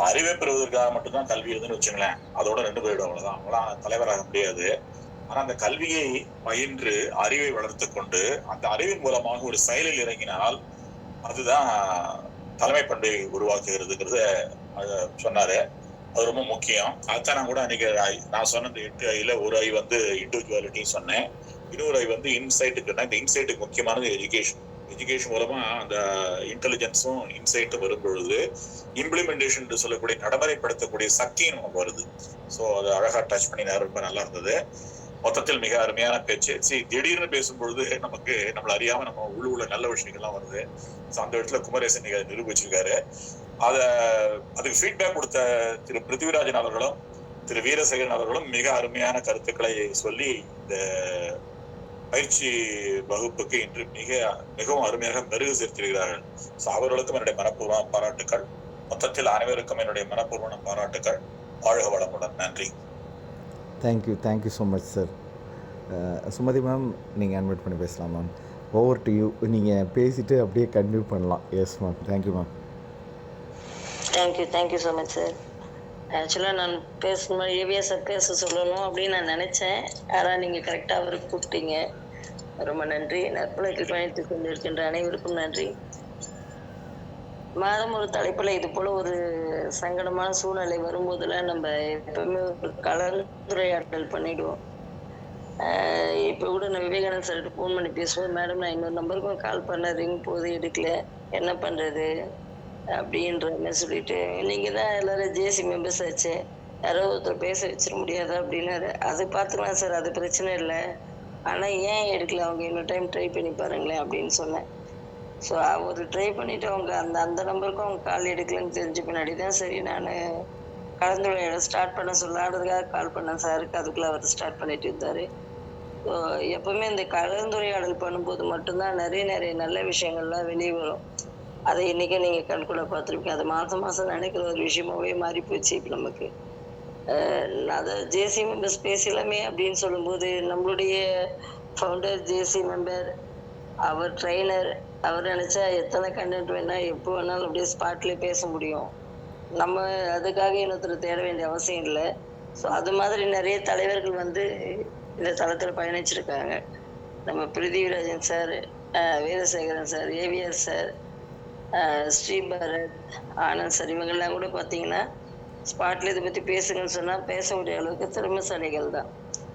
அறிவை பெறுவதற்காக மட்டும்தான் கல்வி இருந்துன்னு வச்சுங்களேன், அதோட 2 போயிடும், அவ்வளவுதான். அவங்களாம் தலைவராக முடியாது. ஆனா அந்த கல்வியை பயின்று அறிவை வளர்த்து கொண்டு அந்த அறிவின் மூலமாக ஒரு செயலில் இறங்கினால் அதுதான் தலைமை பண்பை உருவாக்குகிறதுங்கிறத சொன்னாரு. அது ரொம்ப முக்கியம். அதுதான் நான் கூட அன்னைக்கு நான் சொன்ன 8 ஐல ஒரு ஐ வந்து இண்டிவிஜுவாலிட்டி சொன்னேன், இன்னொரு ஐ வந்து இன்சைட்டுக்கு. இந்த இன்சைட்டுக்கு முக்கியமானது எஜுகேஷன். எஜுகேஷன் மூலமா அந்த இன்டெலிஜென்ஸும் இன்சைட்டும் வரும் பொழுது இம்ப்ளிமெண்டேஷன் சொல்லக்கூடிய நடைமுறைப்படுத்தக்கூடிய சக்தியும் நமக்கு வருது. ஸோ அதை அழகா டச் பண்ணி ரொம்ப நல்லா இருந்தது. மொத்தத்தில் மிக அருமையான பேச்சு. திடீர்னு பேசும்பொழுது நமக்கு நம்மள அறியாம நம்ம உள்ள நல்ல விஷயங்கள்லாம் வருது. அந்த இடத்துல குமரேசன் நிரூபிச்சிருக்காரு. அதுக்கு ஃபீட்பேக் கொடுத்த திரு பிருத்திவிராஜன் அவர்களும் திரு வீரசேகரன் அவர்களும் மிக அருமையான கருத்துக்களை சொல்லி இந்த பயிற்சி வகுப்புக்கு இன்று மிகவும் அருமையாக மெருகு சேர்த்திருக்கிறார்கள். அவர்களுக்கும் என்னுடைய மனப்பூர்வமான பாராட்டுக்கள். மொத்தத்தில் அனைவருக்கும் என்னுடைய மனப்பூர்வமான பாராட்டுக்கள். வாழ்க வளமுடன். நன்றி. Thank you so much sir. Sumathi ma'am, நீங்கள் அட்மிட் பண்ணி பேசலாம் மேம். Over to you. நீங்கள் பேசிட்டு அப்படியே கண்டினியூ பண்ணலாம். Yes ma'am. Thank you ma'am. Thank you so much sir. ஆக்சுவலாக நான் பேசணும், ஏவிஎஸ் பேச சொல்லணும் அப்படின்னு நான் நினச்சேன். ஆனால் நீங்கள் கரெக்டாக அவருக்கு கூப்பிட்டீங்க. ரொம்ப நன்றி. நற்புலத்தில் பயணித்துக் கொண்டிருக்கின்ற அனைவருக்கும் நன்றி. மாதம் ஒரு தலைப்புல இது போல ஒரு சங்கடமான சூழ்நிலை வரும்போதெல்லாம் நம்ம எப்பவுமே ஒரு கலந்துரையாடல் பண்ணிடுவோம். இப்போ கூட நான் விவேகானந்த் சார்கிட்ட ஃபோன் பண்ணி பேசும்போது, மேடம் நான் இன்னொரு நம்பருக்கும் கால் பண்ணேன், ரிங் போகுது எடுக்கல, என்ன பண்றது அப்படின்ற மாதிரி சொல்லிட்டு, நீங்க தான் எல்லாரும் ஜேசி மெம்பர்ஸ் ஆச்சே, யாரோ ஒருத்தர் பேச வச்சிட முடியாதா அப்படின்னாரு. அது பார்த்துக்கலாம் சார், அது பிரச்சனை இல்லை, ஆனா ஏன் எடுக்கல, அவங்க இன்னொரு டைம் ட்ரை பண்ணி பாருங்களேன் அப்படின்னு சொன்னேன். ஸோ அவர் ட்ரை பண்ணிட்டு அவங்க அந்த அந்த நம்பருக்கும் அவங்க கால் எடுக்கலன்னு தெரிஞ்ச பின்னாடி தான் சரி நான் கலந்துரையாடல் ஸ்டார்ட் பண்ண சொல்லாததுக்காக கால் பண்ணேன் சாருக்கு. அதுக்குள்ள அவர் ஸ்டார்ட் பண்ணிட்டு இருந்தாரு. ஸோ எப்பவுமே இந்த கலந்துரையாடல் பண்ணும்போது மட்டும்தான் நிறைய நிறைய நல்ல விஷயங்கள்லாம் வெளியே வரும். அதை இன்னைக்கு நீங்க கண்கூட பார்த்துருப்பீங்க. அது மாசம் மாசம் நினைக்கிற ஒரு விஷயமாவே மாறி போச்சு இப்போ நமக்கு. அதை ஜேசி மெம்பர்ஸ் பேசலாமே அப்படின்னு சொல்லும்போது, நம்மளுடைய ஃபவுண்டர் ஜேசி மெம்பர், அவர் ட்ரெயினர், அவர் நினைச்சா எத்தனை கண்டென்ட் வேணா எப்போ வேணாலும் அப்படியே ஸ்பாட்லேயே பேச முடியும். நம்ம அதுக்காக இன்னொருத்தர் தேட வேண்டிய அவசியம் இல்லை. ஸோ அது மாதிரி நிறைய தலைவர்கள் வந்து இந்த தளத்தில் பயணிச்சிருக்காங்க. நம்ம Prithvirajan sir, Veerasekaran sir, AVR sir, Sribharath, Anand sir, இவங்கெல்லாம் கூட பார்த்தீங்கன்னா ஸ்பாட்ல இதை பற்றி பேசுங்கன்னு சொன்னால் பேசக்கூடிய அளவுக்கு திறமைசாலிகள் தான்.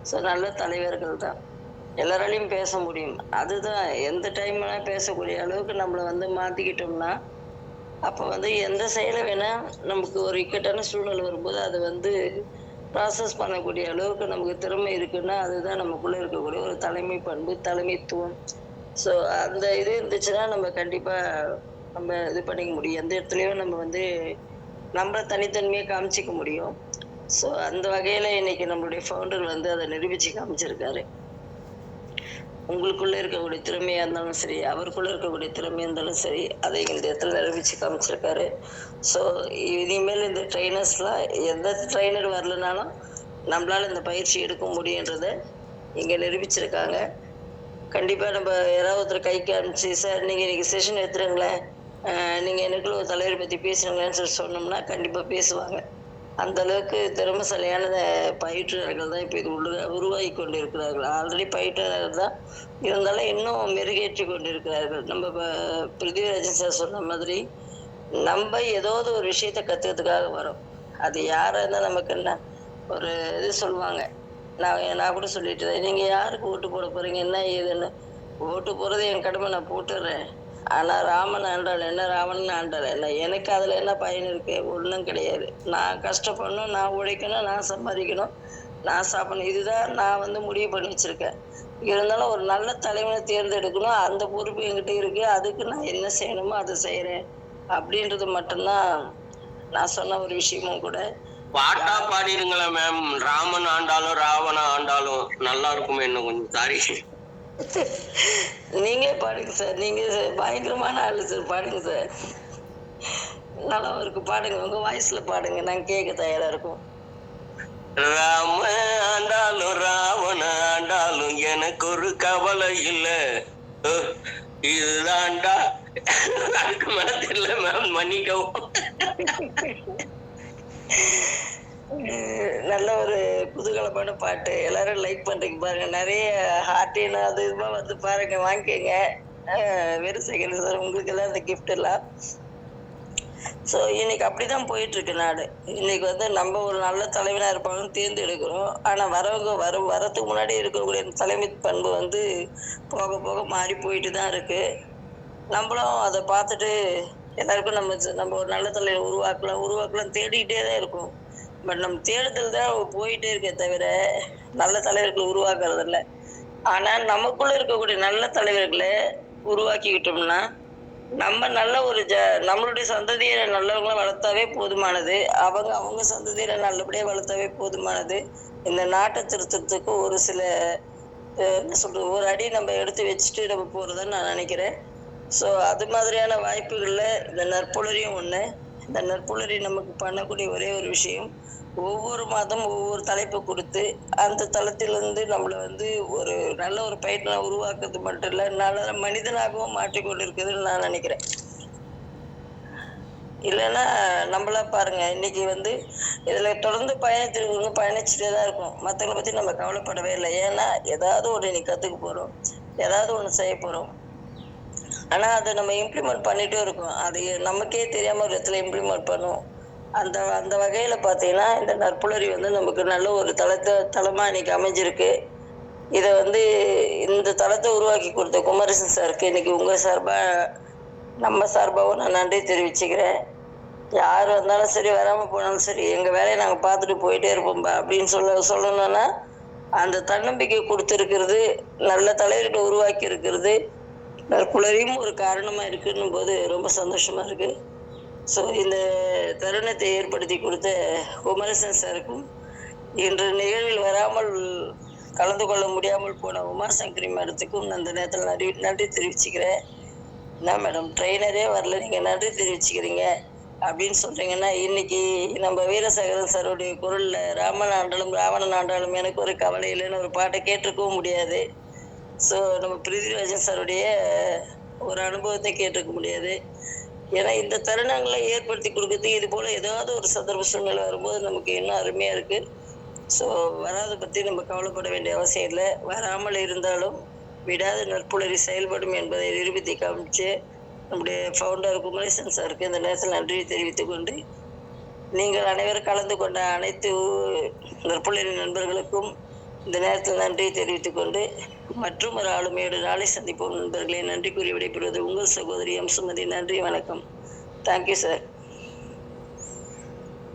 ஸோ நல்ல தலைவர்கள் தான், எல்லாராலையும் பேச முடியும். அதுதான் எந்த டைம் வேணால் பேசக்கூடிய அளவுக்கு நம்மளை வந்து மாற்றிக்கிட்டோம்னா, அப்போ வந்து எந்த செயலை வேணால் நமக்கு ஒரு இக்கட்டான சூழ்நிலை வரும்போது அதை வந்து ப்ராசஸ் பண்ணக்கூடிய அளவுக்கு நமக்கு திறமை இருக்குன்னா, அதுதான் நமக்குள்ளே இருக்கக்கூடிய ஒரு தலைமை பண்பு, தலைமைத்துவம். ஸோ அந்த இது இருந்துச்சுன்னா நம்ம கண்டிப்பாக நம்ம இது பண்ணிக்க முடியும். எந்த இடத்துலையும் நம்ம வந்து நம்மளை தனித்தன்மையை காமிச்சிக்க முடியும். ஸோ அந்த வகையில் இன்னைக்கு நம்மளுடைய ஃபவுண்டர் வந்து அதை நிரூபித்து காமிச்சிருக்காரு. உங்களுக்குள்ளே இருக்கக்கூடிய திறமையாக இருந்தாலும் சரி, அவருக்குள்ளே இருக்கக்கூடிய திறமையாக இருந்தாலும் சரி, அதை இந்த இடத்துல நிரூபித்து காமிச்சிருக்காரு. ஸோ இனிமேல் இந்த ட்ரைனர்ஸ்லாம் எந்த ட்ரைனர் வரலனாலும் நம்மளால் இந்த பயிற்சி எடுக்க முடியுன்றதை இங்கே நிரூபிச்சிருக்காங்க. கண்டிப்பாக நம்ம யாராவது ஒருத்தர் கைக்கு அனுப்பிச்சு, சார் நீங்கள் இன்றைக்கி செஷன் எடுத்துருங்களேன், நீங்கள் எனக்குள்ள ஒரு தலைவரை பற்றி பேசுனீங்களேன்னு சொல்லி சொன்னோம்னா கண்டிப்பாக பேசுவாங்க. அந்த அளவுக்கு திறமைசாலியான பயிற்றுனர்கள் தான் இப்போ இது உருவாகி கொண்டு இருக்கிறார்கள். ஆல்ரெடி பயிற்றுனர்கள் தான், இருந்தாலும் இன்னும் மெருகேற்றி கொண்டு இருக்கிறார்கள். நம்ம பிருத்திவிராஜன் சார் சொன்ன மாதிரி நம்ம ஏதாவது ஒரு விஷயத்த கற்றுக்கிறதுக்காக வரோம். அது யாராக இருந்தால் நமக்கு என்ன ஒரு இது சொல்லுவாங்க, நான் கூட சொல்லிட்டு நீங்கள் யாருக்கு ஓட்டு போட போகிறீங்க என்ன ஏதுன்னு, ஓட்டு போகிறது என் கடமை, நான் போட்டுடுறேன். ஆனால் ராமன் ஆண்டாள் என்ன, ராவணன் ஆண்டாள் என்ன, எனக்கு அதில் என்ன பயன் இருக்கு? ஒன்றும் கிடையாது. நான் கஷ்டப்படணும், நான் உழைக்கணும், நான் சம்பாதிக்கணும், நான் சாப்பிடணும், இதுதான் நான் வந்து முடிவு பண்ணி வச்சுருக்கேன். இருந்தாலும் ஒரு நல்ல தலைவனை தேர்ந்தெடுக்கணும், அந்த பொறுப்பு என்கிட்ட இருக்குது, அதுக்கு நான் என்ன செய்யணுமோ அதை செய்கிறேன் அப்படின்றது மட்டும்தான் நான் சொன்ன ஒரு விஷயமும் கூட. பாட்டா பாடிடுங்களா மேம், ராமன் ஆண்டாலும் ராவண ஆண்டாலும் நல்லா இருக்குமே. இன்னும் கொஞ்சம் சாரி, நீங்களே பாடுங்க சார், நீங்க பயங்கரமான ஆளு சார், பாடுங்க சார், நல்லா இருக்கு, பாடுங்க, உங்க வாய்ஸ்ல பாடுங்க, நாங்க கேட்க தயாரா இருக்கோம். ராம ஆண்டாலும் ராவண ஆண்டாலும் எனக்கு ஒரு கவலை இல்ல, இதுதான்டா. அதுக்கு மேல தெரியல மேம், மன்னிக்கவும். நல்ல ஒரு குதூகலமான பாட்டு, எல்லாரும் லைக் பண்றீங்க பாருங்க, நிறைய ஹார்டின் அது இதுமா வந்து பாருங்க, வாங்கிக்கோங்க. வீரசேகரன் சார் உங்களுக்கு எல்லாம் இந்த கிஃப்ட் எல்லாம். ஸோ இன்னைக்கு அப்படிதான் போயிட்டு இருக்கு நாடு. இன்னைக்கு வந்து நம்ம ஒரு நல்ல தலைவனா இருப்பாங்கன்னு தேர்ந்தெடுக்கிறோம், ஆனா வரத்துக்கு முன்னாடி இருக்கக்கூடிய தலைமை பண்பு வந்து போக போக மாறி போயிட்டு தான் இருக்கு. நம்மளும் அதை பார்த்துட்டு எல்லாருக்கும் நம்ம ஒரு நல்ல தலைவர் உருவாக்கலாம் தேடிக்கிட்டே தான் இருக்கும். பட் நம்ம தேடுதல் தான் போயிட்டே இருக்கே தவிர நல்ல தலைவர்களை உருவாக்குறது இல்லை. ஆனால் நமக்குள்ள இருக்கக்கூடிய நல்ல தலைவர்களை உருவாக்கிக்கிட்டோம்னா நம்ம நல்ல ஒரு நம்மளுடைய சந்ததியை நல்லவங்களை வளர்த்தாவே போதுமானது, அவங்க சந்ததியை நல்லபடியாக வளர்த்தாவே போதுமானது. இந்த நாட்டை திருத்தத்துக்கு ஒரு சில என்ன சொல்றது, ஒரு அடி நம்ம எடுத்து வச்சுட்டு நம்ம போகிறதுன்னு நான் நினைக்கிறேன். ஸோ அது மாதிரியான வாய்ப்புகளில் இந்த நற்புலரியும் ஒன்று. இந்த நற்புலரி நமக்கு பண்ணக்கூடிய ஒரே ஒரு விஷயம், ஒவ்வொரு மாதம் ஒவ்வொரு தலைப்பை கொடுத்து அந்த தளத்திலிருந்து நம்மளை வந்து ஒரு நல்ல ஒரு பயிற்சியை உருவாக்குறது மட்டும் இல்லை, நல்ல மனிதனாகவும் மாற்றிக்கொண்டு இருக்குதுன்னு நான் நினைக்கிறேன். இல்லைன்னா நம்மளா பாருங்க, இன்னைக்கு வந்து இதில் தொடர்ந்து பயணிச்சுட்டே தான் இருக்கும். மற்றவங்களை பற்றி நம்ம கவலைப்படவே இல்லை. ஏன்னா ஏதாவது ஒன்று இன்னைக்கு கற்றுக்க போகிறோம், ஏதாவது ஒன்று செய்ய போகிறோம். ஆனால் அதை நம்ம இம்ப்ளிமெண்ட் பண்ணிகிட்டே இருக்கோம். அது நமக்கே தெரியாமல் ஒரு இடத்துல இம்ப்ளிமெண்ட் பண்ணுவோம். அந்த அந்த வகையில் பார்த்தீங்கன்னா இந்த நற்புலரி வந்து நமக்கு நல்ல ஒரு தளமாக இன்னைக்கு அமைஞ்சிருக்கு. இதை வந்து இந்த தளத்தை உருவாக்கி கொடுத்த குமரேசன் சாருக்கு இன்னைக்கு உங்கள் சார்பாக நம்ம சார்பாகவும் நான் நன்றி தெரிவிச்சுக்கிறேன். யார் வந்தாலும் சரி, வராமல் போனாலும் சரி, எங்கள் வேலையை நாங்கள் பார்த்துட்டு போயிட்டே இருப்போம்பா அப்படின்னு சொல்லணும்னா அந்த தன்னம்பிக்கை கொடுத்துருக்கிறது, நல்ல தலைவர்களை உருவாக்கி இருக்கிறது, நற்புலரியும் ஒரு காரணமாக இருக்குன்னும் போது ரொம்ப சந்தோஷமாக இருக்குது. ஸோ இந்த தருணத்தை ஏற்படுத்தி கொடுத்த குமரேசன் சாருக்கும், இன்று நிகழ்வில் வராமல் கலந்து கொள்ள முடியாமல் போன உமாசங்கரி மேடத்துக்கும் அந்த நேரத்தில் நன்றி தெரிவிச்சுக்கிறேன். என்ன மேடம், ட்ரெயினரே வரல, நீங்கள் நன்றி தெரிவிச்சுக்கிறீங்க அப்படின்னு சொல்கிறீங்கன்னா, இன்னைக்கு நம்ம வீரசேகரன் சாருடைய குரலில் ராவணன் ஆண்டாலும் எனக்கு ஒரு கவலை இல்லைன்னு ஒரு பாட்டை கேட்டிருக்கவும் முடியாது. ஸோ நம்ம பிருத்திவிராஜன் சாருடைய ஒரு அனுபவத்தை கேட்டிருக்க முடியாது. ஏன்னா இந்த தருணங்களை ஏற்படுத்தி கொடுக்குறது இது போல் ஏதாவது ஒரு சந்தர்ப்ப சூழ்நிலை வரும்போது நமக்கு இன்னும் அருமையாக இருக்குது. ஸோ வராதை பற்றி நம்ம கவலைப்பட வேண்டிய அவசியம் இல்லை. வராமல் இருந்தாலும் விடாத நற்புலரி செயல்படும் என்பதை நிரூபித்து காமிச்சு நம்முடைய ஃபவுண்டர் குமரேசன் சாருக்கு இந்த நேரத்தில் நன்றியை தெரிவித்துக் கொண்டு, நீங்கள் அனைவரும் கலந்து கொண்ட அனைத்து நற்புலரி நண்பர்களுக்கும் இந்த நேரத்தில் நன்றியை தெரிவித்துக் கொண்டு, மற்றும் ஒரு ஆளுமையோடு நாளை சந்திப்போம் நண்பர்களே. நன்றி கூறி விடைபெறுவது உங்கள் சகோதரி எம் சுமதி. நன்றி, வணக்கம். Thank you sir.